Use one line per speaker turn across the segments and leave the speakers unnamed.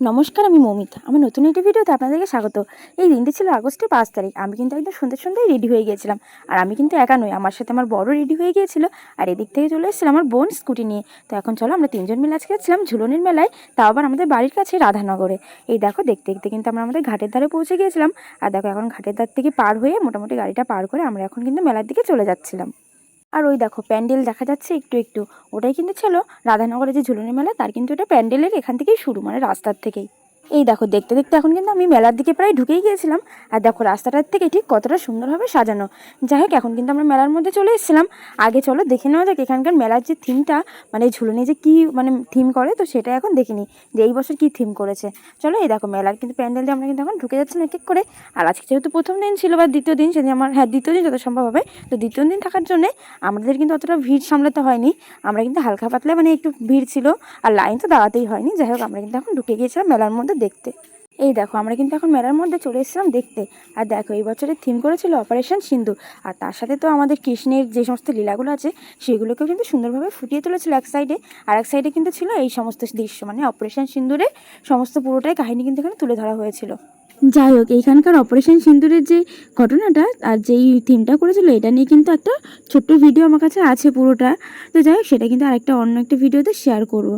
নমস্কার, আমি মৌমিতা। আমার নতুন একটি ভিডিওতে আপনাদেরকে স্বাগত। এই দিনটি ছিল আগস্টের 5 তারিখ। আমি কিন্তু একদম সন্ধ্যায় রেডি হয়ে গিয়েছিলাম। আর আমি কিন্তু একা নই, আমার সাথে আমার বড় রেডি হয়ে গিয়েছিল। আর এদিক থেকে চলে এসেছিল আমার বোন স্কুটি নিয়ে। তো এখন চলো আমরা তিনজন মিলে আজকে যাচ্ছিলাম ঝুলনের মেলায়, তাও আবার আমাদের বাড়ির কাছে রাধানগরে। এই দেখো, দেখতে দেখতে কিন্তু আমরা আমাদের ঘাটের ধারে পৌঁছে গিয়েছিলাম। আর দেখো, এখন ঘাটের ধার থেকে পার হয়ে মোটামুটি গাড়িটা পার করে আমরা এখন কিন্তু মেলার দিকে চলে যাচ্ছিলাম। আর ওই দেখো, প্যান্ডেল দেখা যাচ্ছে একটু একটু, ওটাই কিন্তু ছিল রাধানগরে যে ঝুলনের মেলা, তার কিন্তু এটা প্যান্ডেলের এখান থেকেই শুরু, মানে রাস্তার থেকেই। এই দেখো, দেখতে দেখতে এখন কিন্তু আমি মেলার দিকে প্রায় ঢুকেই গিয়েছিলাম। আর দেখো রাস্তাটার থেকে ঠিক কতটা সুন্দরভাবে সাজানো। যাই হোক, এখন কিন্তু আমরা মেলার মধ্যে চলে এসেছিলাম। আগে চলো দেখে নেওয়া যাক এখানকার মেলার যে থিমটা, মানে ঝুলনে যে কী মানে থিম করে, তো সেটা এখন দেখিনি যে এই বছর কী থিম করেছে। চলো, এই দেখো মেলার কিন্তু প্যান্ডেল দিয়ে আমরা কিন্তু এখন ঢুকে যাচ্ছিলাম এক এক করে। আর আজকে যেহেতু প্রথম দিন ছিল বা দ্বিতীয় দিন, সেদিন আমার দ্বিতীয় দিন যত সম্ভব হবে। তো দ্বিতীয় দিন থাকার জন্যে আমাদের কিন্তু অতটা ভিড় সামলাতে হয়নি। আমরা কিন্তু হালকা পাতলা মানে একটু ভিড় ছিল, আর লাইন তো দাঁড়াতেই হয়নি। যাই হোক, আমরা কিন্তু এখন ঢুকে গিয়েছিলাম মেলার মধ্যে দেখতে। এই দেখো, আমরা কিন্তু এখন মেলার মধ্যে চলে এসেছিলাম দেখতে। আর দেখো, এই বছরের থিম করেছিল অপারেশন সিন্দুর। আর তার সাথে তো আমাদের কৃষ্ণের যে সমস্ত লীলাগুলো আছে সেগুলোকেও কিন্তু সুন্দরভাবে ফুটিয়ে তুলেছিল এক সাইডে। আর এক সাইডে কিন্তু ছিল এই সমস্ত দৃশ্য, মানে অপারেশন সিন্দুরের সমস্ত পুরোটাই কাহিনী কিন্তু এখানে তুলে ধরা হয়েছিল। যাই হোক, এইখানকার অপারেশন সিন্দুরের যে ঘটনাটা আর যেই থিমটা করেছিল, এটা নিয়ে কিন্তু একটা ছোট্ট ভিডিও আমার কাছে আছে পুরোটা। তো যাই হোক, সেটা কিন্তু আরেকটা অন্য একটা ভিডিওতে শেয়ার করব।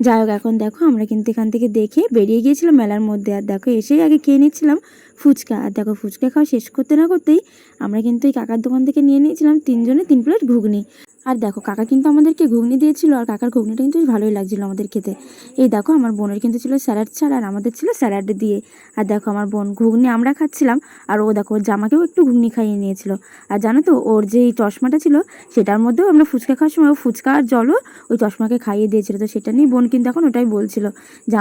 যাই হোক, এখন দেখো আমরা কিন্তু এখান থেকে দেখে বেরিয়ে গিয়েছিলাম মেলার মধ্যে। আর দেখো, এসেই আগে খেয়ে নিচ্ছিলাম ফুচকা। আর দেখো, ফুচকা খাওয়া শেষ করতে না করতেই আমরা কিন্তু এই কাকার দোকান থেকে নিয়ে নিয়েছিলাম 3 জনে 3 প্লেট ঘুগনি। আর দেখো, কাকা কিন্তু আমাদেরকে ঘুগনি দিয়েছিল, আর কাকার ঘুগনিটা কিন্তু বেশ ভালোই লাগছিল আমাদের খেতে। এই দেখো, আমার বোনের কিন্তু ছিল স্যালাড ছাড়া, আর আমাদের ছিল স্যালাড দিয়ে। আর দেখো, আমার বোন ঘুগনি আমরা খাচ্ছিলাম, আর ও দেখো ওর জামাকেও একটু ঘুগনি খাইয়ে নিয়েছিল। আর জানো তো, ওর যে চশমাটা ছিল সেটার মধ্যেও আমরা ফুচকা খাওয়ার সময় ফুচকা আর জলও ওই চশমাকে খাইয়ে দিয়েছিল। তো সেটা নিয়ে বোন কিন্তু এখন ওটাই বলছিল যে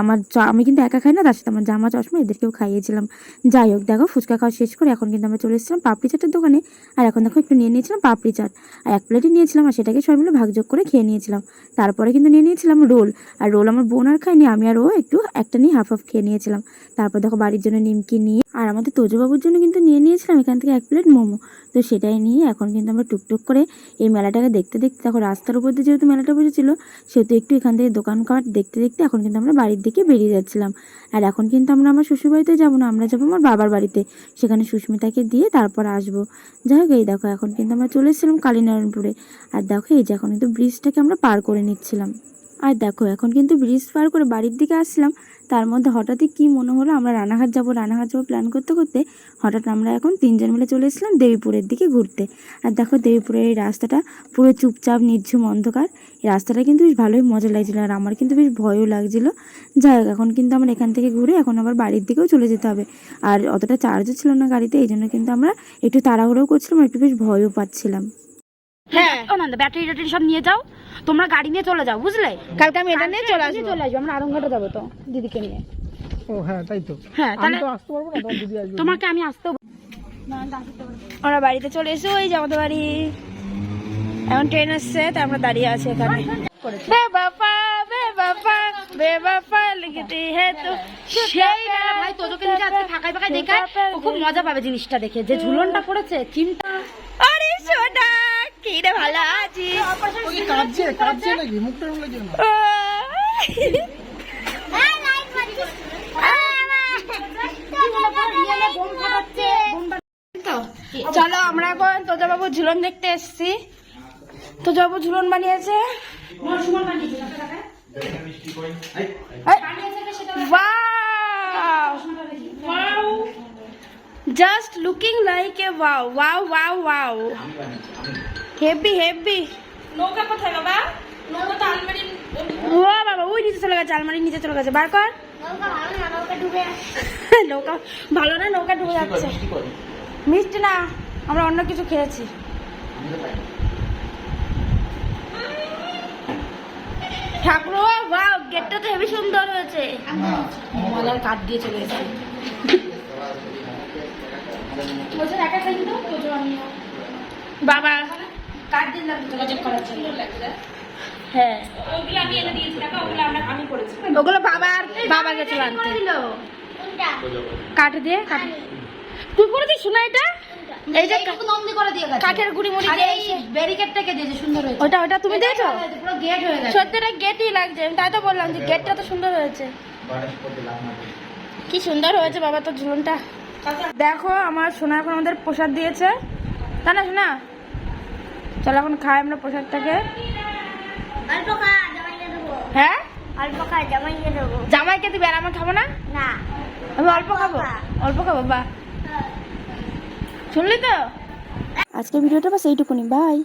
আমি কিন্তু একা খাই না, তার সাথে আমার জামা চশমা এদেরকেও খাইয়েছিলাম। যাই হোক, দেখো ফুচকা খাওয়া শেষ করে এখন কিন্তু আমরা চলে এসেছিলাম পাপড়ি চাটের দোকানে। আর এখন দেখো, একটু নিয়ে নিয়েছিলাম পাপড়ি চাট, আর 1 প্লেটই নিয়েছিলাম, আর সেটাকে সবাই মিলে ভাগযোগ করে খেয়ে নিয়েছিলাম। তারপরে কিন্তু নিয়ে নিয়েছিলাম রোল। আর রোল আমার বোন আর খাইনি, আমি আর ও একটু একটা নিয়ে হাফ হাফ খেয়ে নিয়েছিলাম। তারপর দেখো, বাড়ির জন্য নিমকি নিয়ে, আর আমাদের তোজবাবুর জন্য কিন্তু নিয়ে নিয়েছিলাম এখান থেকে 1 প্লেট মোমো। তো সেটাই নিয়ে এখন কিন্তু আমরা টুকটুক করে এই মেলাটাকে দেখতে দেখতে, দেখো রাস্তার উপর দিয়ে যেহেতু মেলাটা বসেছিল, সেহেতু একটু এখান থেকে দোকানপাট দেখতে দেখতে এখন কিন্তু আমরা বাড়ির দিকে বেরিয়ে যাচ্ছিলাম। আর এখন কিন্তু আমরা আমার শ্বশুরবাড়িতে যাবো না, আমরা যাবো আমার বাবার বাড়িতে, সেখানে সুস্মিতাকে দিয়ে তারপর আসবো। যাই হোক, এই দেখো এখন কিন্তু আমরা চলে এসেছিলাম কালীনারায়ণপুরে। আর দেখো, এই যে এখন কিন্তু ব্রিজটাকে আমরা পার করে নিচ্ছিলাম। আর দেখো, এখন কিন্তু ব্রিজ পার করে বাড়ির দিকে আসছিলাম। তার মধ্যে হঠাৎই কি মনে হলো, আমরা রানাঘাট যাবো প্ল্যান করতে করতে হঠাৎ আমরা এখন 3 জন মিলে চলে এসেছিলাম দেবীপুরের দিকে ঘুরতে। আর দেখো, দেবীপুরের এই রাস্তাটা পুরো চুপচাপ নিঝুম অন্ধকার। এই রাস্তাটা কিন্তু বেশ ভালোই মজা লাগছিলো, আর আমার কিন্তু বেশ ভয়ও লাগছিলো। যাই হোক, এখন কিন্তু আমরা এখান থেকে ঘুরে এখন আবার বাড়ির দিকেও চলে যেতে হবে। আর অতটা চার্জও ছিল না গাড়িতে, এই জন্য কিন্তু আমরা একটু তাড়াহুড়োও করছিলাম, আর একটু বেশ ভয়ও পাচ্ছিলাম।
হ্যাঁ, ব্যাটারি টাটারি সব নিয়ে যাও, তোমরা গাড়ি নিয়ে চলে যাও, বুঝলে?
কালকে আমি এটা নিয়ে চলে আসবো।
আমরা আরঙ্গাটা যাবো তো দিদিকে নিয়ে।
ও হ্যাঁ, তাই তো।
হ্যাঁ,
আমি
তাহলে
তো আসতে পারবো না, তোমার দিদি আসবে।
তোমাকে আমি আসতেও
আমরা বাড়িতে চলে এসে, ওই যে আমাদের বাড়ি। এখন ট্রেন আসছে, তাই আমরা দাঁড়িয়ে আছি এখানে।
সেই মেলা ভাই, তোজোকে নিয়ে আজকে ফাঁকায় ফাঁকায় দেখে ও খুব মজা পাবে জিনিসটা দেখে, যে ঝুলনটা পড়েছে থিমটা।
আরে সোনা, কি রে, ভালো আছিস?
ও কি কাঁদছে নাকি? মুখটা লাগছে না।
চলো, আমরা এখন তোজবাবু ঝুলন দেখতে এসেছি। তোজবাবু ঝুলন বানিয়েছে। Just looking like a wow wow wow wow, heavy heavy.
নৌকা কোথায় বাবা? নৌকা তো আলমারি।
ও বাবা, ওই নিচে চলে গেছে, আলমারির নিচে চলে গেছে, বার কর। নৌকা ভালো না, নৌকা ডুবে যাচ্ছে। মিষ্টি না, আমরা অন্য কিছু খেয়েছি। ঠাকুর, ওয়াও, গেটটা তো হেভি সুন্দর হয়েছে।
মলার কাঠ দিয়ে চলে এসেছে। বলছেন একা খাই তো তোজো আমি
বাবা
কাঠ দিলাম যোগাযোগ করার জন্য।
হ্যাঁ,
ওগুলো আমি এনে দিয়েছি টাকা, ওগুলো আমি করেছি।
ওগুলো বাবা গেছিল আনতে। কাঠ দিয়ে তুই করে দিস শোনা, এটা এই যে
নমনি করে দিয়ে গেছে
কাঠের গুড়ি মুড়ি
আরে এই ব্যারিকেডটাকে দিয়েছে, সুন্দর হয়েছে।
ওটা তুমি দিয়েছো?
পুরো গেট হয়ে গেছে।
সত্যি এটা গেটই লাগছে, আমি তাই তো বললাম যে গেটটা তো সুন্দর হয়েছে। কি সুন্দর হয়েছে বাবা তোর ঝুলনটা। দেখো আমার সোনা এখন আমাদের প্রসাদ দিয়েছে, তা না সোনা? চলো এখন খাই আমরা প্রসাদটাকে। হ্যাঁ জামাইকে দিবি আর আমার খাবো না? আমি অল্প খাবো, অল্প খাবো। বা শুনলি তো? আজকের ভিডিওটা বাস এইটুকুনি, বাই।